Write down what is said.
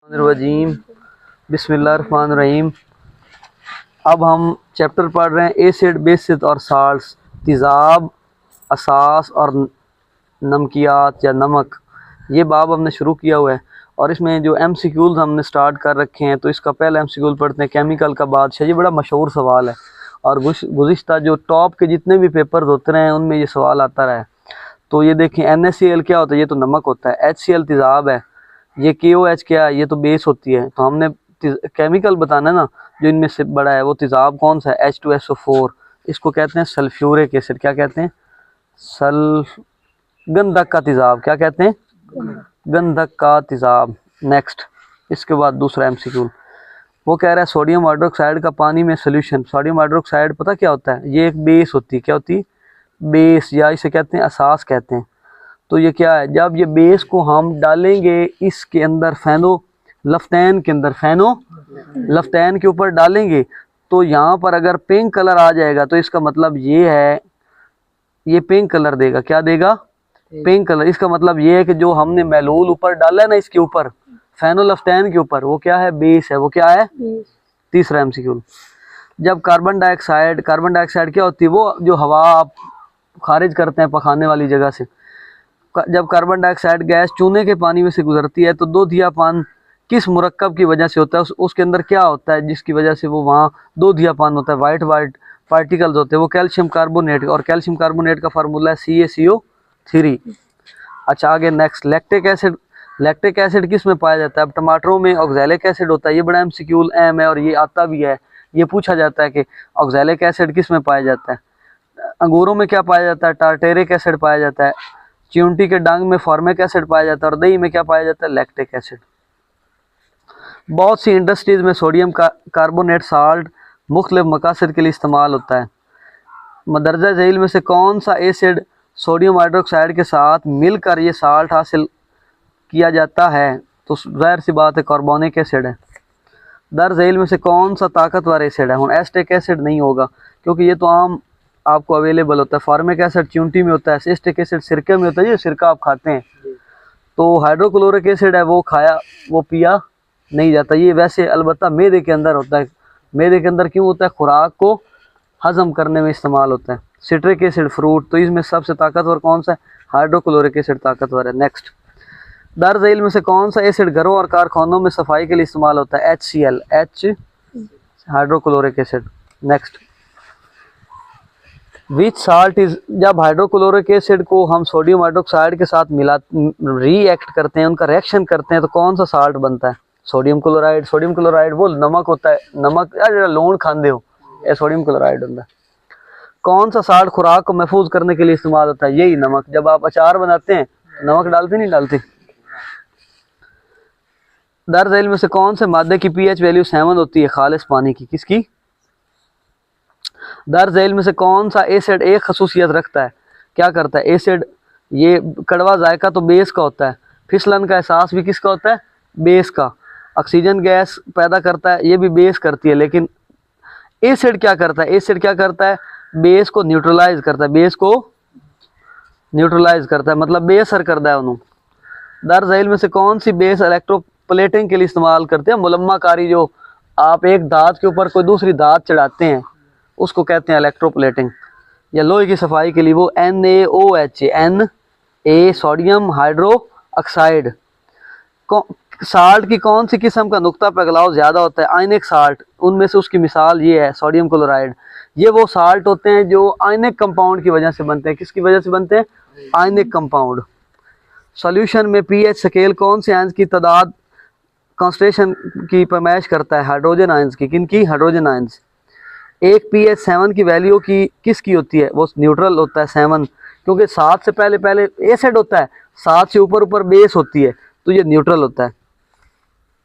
रजीम बिस्मिल्लाहिर्रहमानिर्रहीम। अब हम चैप्टर पढ़ रहे हैं एसिड बेसिस और साल्ट्स, तेज़ाब, असास और नमकियात या नमक। ये बाब हमने शुरू किया हुआ है और इसमें जो MCQs हमने स्टार्ट कर रखे हैं, तो इसका पहला MCQ पढ़ते हैं केमिकल का बादशाह। ये बड़ा मशहूर सवाल है और गुज़िश्ता जो टॉप के जितने भी पेपर्स होते रहे हैं उनमें ये सवाल आता रहा है। तो ये देखें NaCl क्या होता है, ये तो नमक होता है। HCl तेज़ाब है, ये KOH क्या है, ये तो बेस होती है। तो हमने केमिकल बताना है ना, जो इनमें से बड़ा है वो तेज़ाब कौन सा है, H2SO4। इसको कहते हैं सल्फ्यूरिक एसिड। क्या कहते हैं? गंधक का तेज़ाब। क्या कहते हैं? गंधक का तेज़ाब। नेक्स्ट, इसके बाद दूसरा MCQ वो कह रहा है सोडियम हाइड्रोक्साइड का पानी में सोल्यूशन। सोडियम हाइड्रोक्साइड पता क्या होता है? ये एक बेस होती है। क्या होती है? बेस, या इसे कहते हैं असास कहते हैं। तो ये क्या है? जब ये बेस को हम डालेंगे इसके अंदर फेनोलफ्टैन के अंदर, फेनोलफ्टैन के ऊपर डालेंगे, तो यहाँ पर अगर पिंक कलर आ जाएगा तो इसका मतलब ये है, ये पिंक कलर देगा। क्या देगा? Pink colour. इसका मतलब ये है कि जो हमने मैलूल ऊपर डाला है ना, इसके ऊपर फेनोलफ्टैन के ऊपर, वो क्या है? बेस है। वो क्या है? तीसरा MCQ, जब कार्बन डाइऑक्साइड क्या होती है? वो जो हवा आप खारिज करते हैं पखाने वाली जगह से, जब कार्बन डाइऑक्साइड गैस चूने के पानी में से गुजरती है तो दो धियापान किस मुरक्कब की वजह से होता है? उसके अंदर क्या होता है जिसकी वजह से वो वहाँ दो धियापान होता है? वाइट पार्टिकल्स होते हैं, वो कैल्शियम कार्बोनेट। और कैल्शियम कार्बोनेट का फार्मूला है CaCO3। अच्छा, आगे next, lactic acid. Lactic acid किस में पाया जाता है? अब टमाटरों में ऑक्सैलिक एसिड होता है। ये बड़ा MCQ अहम है और ये आता भी है, ये पूछा जाता है कि ऑक्सैलिक एसिड किस में पाया जाता है। अंगूरों में क्या पाया जाता है? टार्टेरिक एसिड पाया जाता है। चिंटी के डंग में फॉर्मिक एसिड पाया जाता है और दही में क्या पाया जाता है? Lactic acid. बहुत सी इंडस्ट्रीज में सोडियम कार्बोनेट साल्ट मुख्तलिफ मकासद के लिए इस्तेमाल होता है। मदरजा झील में से कौन सा एसिड सोडियम हाइड्रोक्साइड के साथ मिलकर ये साल्ट हासिल किया जाता है? तो ज़ाहिर सी बात है कार्बोनिक एसिड है। दर झील में से कौन सा ताकतवर एसिड है? हूँ एस्टिक एसिड नहीं होगा क्योंकि ये तो आम आपको अवेलेबल होता है। फॉर्मिक एसिड चिंटी में होता है, एसिटिक एसिड सिरके में होता है, ये सिरका आप खाते हैं। तो हाइड्रोक्लोरिक एसिड है, वो पिया नहीं जाता। ये वैसे अलबत्ता मैदे के अंदर होता है। मैदे के अंदर क्यों होता है? खुराक को हजम करने में इस्तेमाल होता है। Citric acid fruit. तो इसमें सबसे ताकतवर कौन सा है? हाइड्रोक्लोरिक एसिड ताकतवर है। नेक्स्ट, दर झील में से कौन सा एसिड घरों और कारखानों में सफाई के लिए इस्तेमाल होता है? HCl, hydrochloric acid. Next, which salt is, जब हाइड्रोक्लोरिक एसिड को हम सोडियम हाइड्रोक्साइड के साथ रिएक्ट करते हैं, उनका रिएक्शन करते हैं, तो कौन सा साल्ट बनता है? Sodium chloride. सोडियम क्लोराइड वो नमक होता है। नमक यार लोन खाते हो, ये सोडियम क्लोराइड होता है। कौन सा साल्ट खुराक को महफूज करने के लिए इस्तेमाल होता है? यही नमक। जब आप अचार बनाते हैं नमक डालते नहीं डालते? दर झील में से कौन से मादे की pH वैल्यू 7 होती है खालिस पानी की? किसकी? दर झील में से कौन सा एसिड एक खसूसियत रखता है? क्या करता है एसिड? ये कड़वा जायका तो बेस का होता है। फिसलन का एहसास भी किसका होता है? बेस का। ऑक्सीजन गैस पैदा करता है, ये भी बेस करती है। लेकिन एसिड क्या करता है? एसिड क्या करता है? बेस को न्यूट्रलाइज करता है। बेस को न्यूट्रलाइज करता है, मतलब बेअसर करता है उन्होंने। दर झील में से कौन सी बेस इलेक्ट्रोप्लेटिंग के लिए इस्तेमाल करते हैं? मुलम्माकारी। जो आप एक धात के ऊपर कोई दूसरी धात चढ़ाते हैं उसको कहते हैं इलेक्ट्रोप्लेटिंग। या लोहे की सफाई के लिए वो NaOH, sodium hydro oxide. Salt की कौन सी किस्म का नुक्ता पिघलाव ज़्यादा होता है? आयनिक साल्ट। उनमें से उसकी मिसाल ये है सोडियम क्लोराइड। ये वो साल्ट होते हैं जो आयनिक कंपाउंड की वजह से बनते हैं। किसकी वजह से बनते हैं? Ionic compound. सॉल्यूशन में pH स्केल कौन से आयंस की तादाद कॉन्सेंट्रेशन की पैमाइश करता है? हाइड्रोजन आयंस की। किनकी? Hydrogen ions. एक pH 7 की वैल्यू की किसकी होती है? वो न्यूट्रल होता है 7, क्योंकि 7 से पहले एसिड होता है, 7 से ऊपर बेस होती है, तो ये न्यूट्रल होता है।